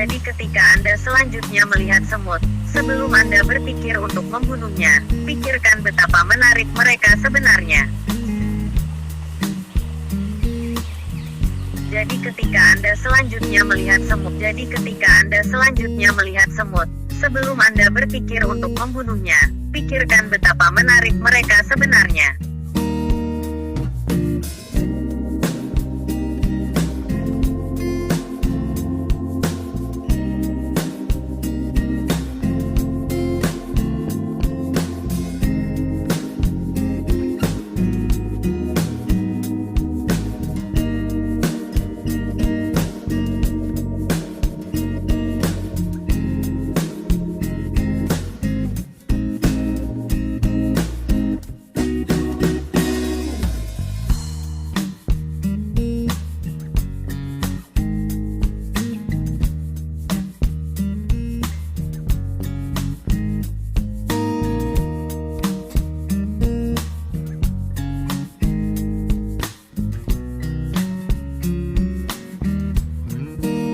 Jadi ketika Anda selanjutnya melihat semut, sebelum Anda berpikir untuk membunuhnya, pikirkan betapa menarik mereka sebenarnya. Jadi ketika Anda selanjutnya melihat semut, sebelum Anda berpikir untuk membunuhnya, pikirkan betapa menarik mereka sebenarnya.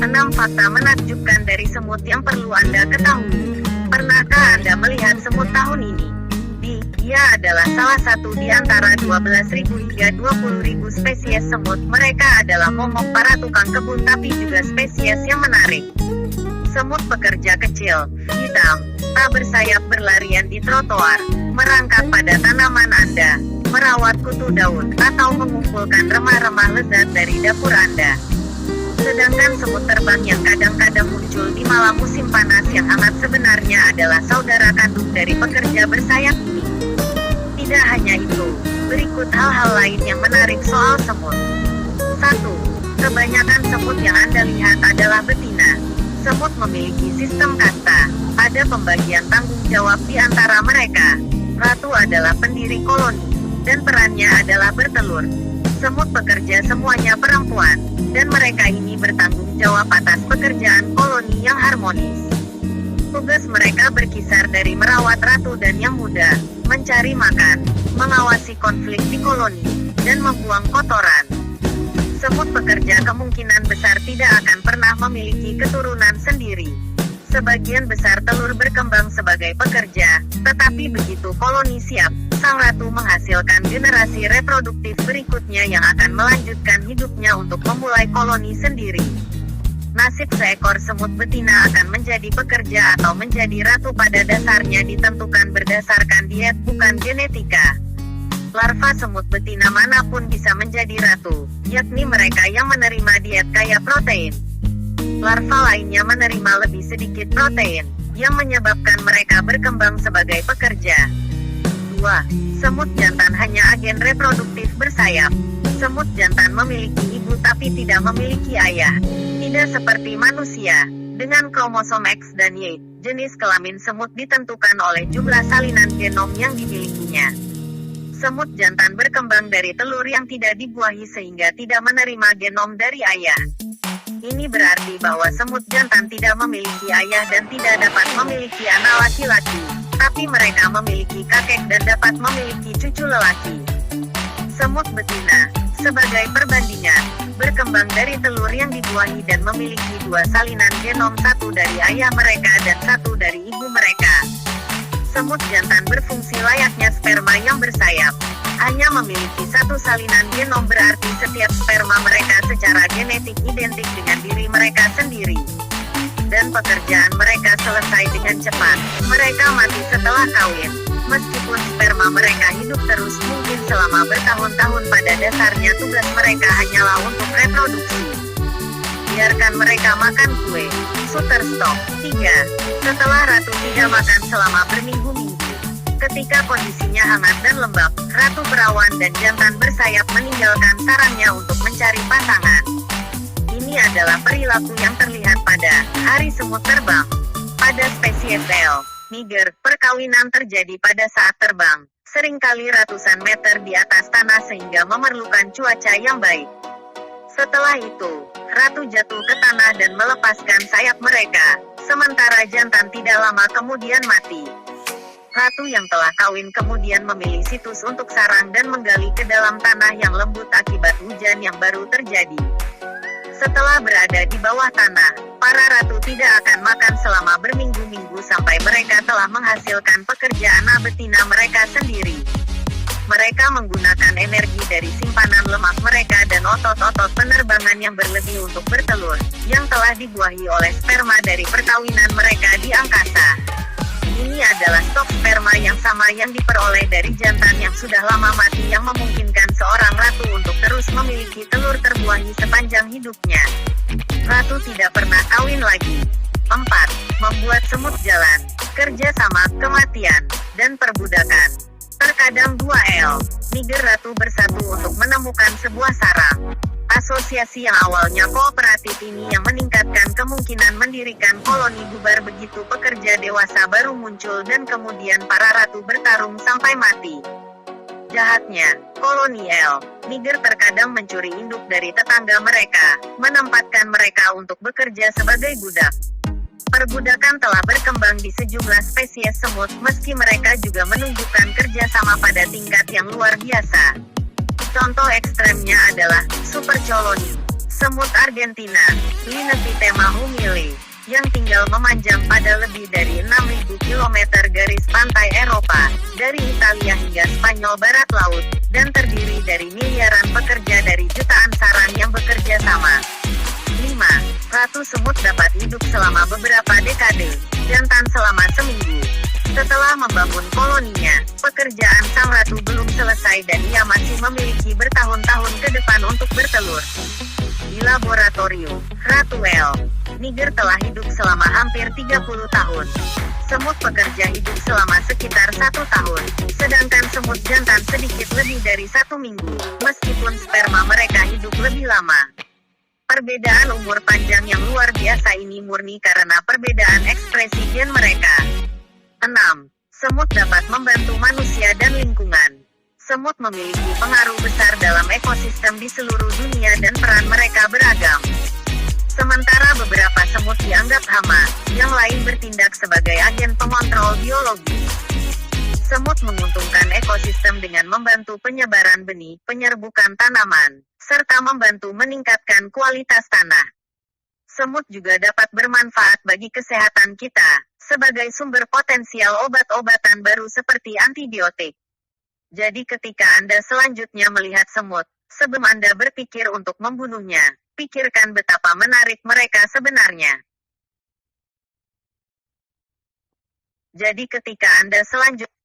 Enam fakta menakjubkan dari semut yang perlu Anda ketahui. Pernahkah Anda melihat semut tahun ini? Dia adalah salah satu di antara 12.000 hingga 20.000 spesies semut. Mereka adalah momok para tukang kebun tapi juga spesies yang menarik. Semut pekerja kecil, hitam, tak bersayap berlarian di trotoar, merangkak pada tanaman Anda, merawat kutu daun, atau mengumpulkan remah-remah lezat dari dapur Anda. Sedangkan semut terbang yang kadang-kadang muncul di malam musim panas yang hangat sebenarnya adalah saudara kandung dari pekerja bersayap ini. Tidak hanya itu, berikut hal-hal lain yang menarik soal semut. 1. Kebanyakan semut yang Anda lihat adalah betina. Semut memiliki sistem kasta. Ada pembagian tanggung jawab di antara mereka. Ratu adalah pendiri koloni, dan perannya adalah bertelur. Semut pekerja semuanya perempuan, dan mereka ini bertanggung jawab atas pekerjaan koloni yang harmonis. Tugas mereka berkisar dari merawat ratu dan yang muda, mencari makan, mengawasi konflik di koloni, dan membuang kotoran. Semut pekerja kemungkinan besar tidak akan pernah memiliki keturunan sendiri. Sebagian besar telur berkembang sebagai pekerja, tetapi begitu koloni siap, sang ratu menghasilkan generasi reproduktif berikutnya yang akan melanjutkan hidupnya untuk memulai koloni sendiri. Nasib seekor semut betina akan menjadi pekerja atau menjadi ratu pada dasarnya ditentukan berdasarkan diet bukan genetika. Larva semut betina manapun bisa menjadi ratu, yakni mereka yang menerima diet kaya protein. Larva lainnya menerima lebih sedikit protein, yang menyebabkan mereka berkembang sebagai pekerja. 2. Semut jantan hanya agen reproduktif bersayap. Semut jantan memiliki ibu tapi tidak memiliki ayah. Tidak seperti manusia, dengan kromosom X dan Y, jenis kelamin semut ditentukan oleh jumlah salinan genom yang dimilikinya. Semut jantan berkembang dari telur yang tidak dibuahi sehingga tidak menerima genom dari ayah. Ini berarti bahwa semut jantan tidak memiliki ayah dan tidak dapat memiliki anak laki-laki, tapi mereka memiliki kakek dan dapat memiliki cucu lelaki. Semut betina, sebagai perbandingan, berkembang dari telur yang dibuahi dan memiliki dua salinan genom, satu dari ayah mereka dan satu dari ibu mereka. Semut jantan berfungsi layaknya sperma yang bersayap. Hanya memiliki satu salinan genom berarti setiap sperma mereka secara genetik identik dengan diri mereka sendiri. Dan pekerjaan mereka selesai dengan cepat. Mereka mati setelah kawin. Meskipun sperma mereka hidup terus mungkin selama bertahun-tahun, pada dasarnya tugas mereka hanyalah untuk reproduksi. Biarkan mereka makan kue. Shutterstock. 3. Setelah ratu tidak makan selama berminggu-minggu, ketika kondisinya hangat dan lembab, ratu perawan dan jantan bersayap meninggalkan sarangnya untuk mencari pasangan. Ini adalah perilaku yang terlihat pada hari semut terbang. Pada spesies L. niger, perkawinan terjadi pada saat terbang, seringkali ratusan meter di atas tanah sehingga memerlukan cuaca yang baik. Setelah itu, ratu jatuh ke tanah dan melepaskan sayap mereka, sementara jantan tidak lama kemudian mati. Ratu yang telah kawin kemudian memilih situs untuk sarang dan menggali ke dalam tanah yang lembut akibat hujan yang baru terjadi. Setelah berada di bawah tanah, Para ratu tidak akan makan selama berminggu-minggu sampai mereka telah menghasilkan pekerjaan betina mereka sendiri. Mereka menggunakan energi dari simpanan lemak mereka dan otot-otot penerbangan yang berlebih untuk bertelur, yang telah dibuahi oleh sperma dari perkawinan mereka di angkasa. Ini adalah stok sperma yang sama yang diperoleh dari jantan yang sudah lama mati yang memungkinkan seorang ratu untuk terus memiliki telur terbuahi sepanjang hidupnya. Ratu tidak pernah kawin lagi. 4. Membuat semut jalan. Kerja sama, kematian, dan perbudakan. Terkadang 2L. Niger Ratu bersatu untuk menemukan sebuah sarang. Asosiasi yang awalnya kooperatif ini yang meningkatkan kemungkinan mendirikan koloni bubar begitu pekerja dewasa baru muncul dan kemudian para ratu bertarung sampai mati. Jahatnya, koloni L. Niger terkadang mencuri induk dari tetangga mereka, menempatkan mereka untuk bekerja sebagai budak. Perbudakan telah berkembang di sejumlah spesies semut, meski mereka juga menunjukkan kerjasama pada tingkat yang luar biasa. Contoh ekstremnya adalah super coloni, semut Argentina, Linepithema humile, yang tinggal memanjang pada lebih dari 6.000 km garis pantai Eropa, dari Italia hingga Spanyol barat laut, dan terdiri dari miliaran pekerja dari jutaan sarang yang bekerja sama. 5. Ratu semut dapat hidup selama beberapa dekade, jantan selama seminggu. Setelah membangun koloninya, pekerjaan sang ratu belum selesai dan ia masih memiliki bertahun-tahun ke depan untuk bertelur. Di laboratorium, Ratu L. Niger telah hidup selama hampir 30 tahun. Semut pekerja hidup selama sekitar 1 tahun, sedangkan semut jantan sedikit lebih dari 1 minggu, meskipun sperma mereka hidup lebih lama. Perbedaan umur panjang yang luar biasa ini murni karena perbedaan ekspresi gen mereka. 6. Semut dapat membantu manusia dan lingkungan. Semut memiliki pengaruh besar dalam ekosistem di seluruh dunia dan peran mereka beragam. Sementara beberapa semut dianggap hama, yang lain bertindak sebagai agen pengontrol biologis. Semut menguntungkan ekosistem dengan membantu penyebaran benih, penyerbukan tanaman, serta membantu meningkatkan kualitas tanah. Semut juga dapat bermanfaat bagi kesehatan kita, sebagai sumber potensial obat-obatan baru seperti antibiotik. Jadi ketika Anda selanjutnya melihat semut, sebelum Anda berpikir untuk membunuhnya, pikirkan betapa menarik mereka sebenarnya. Jadi ketika Anda selanjutnya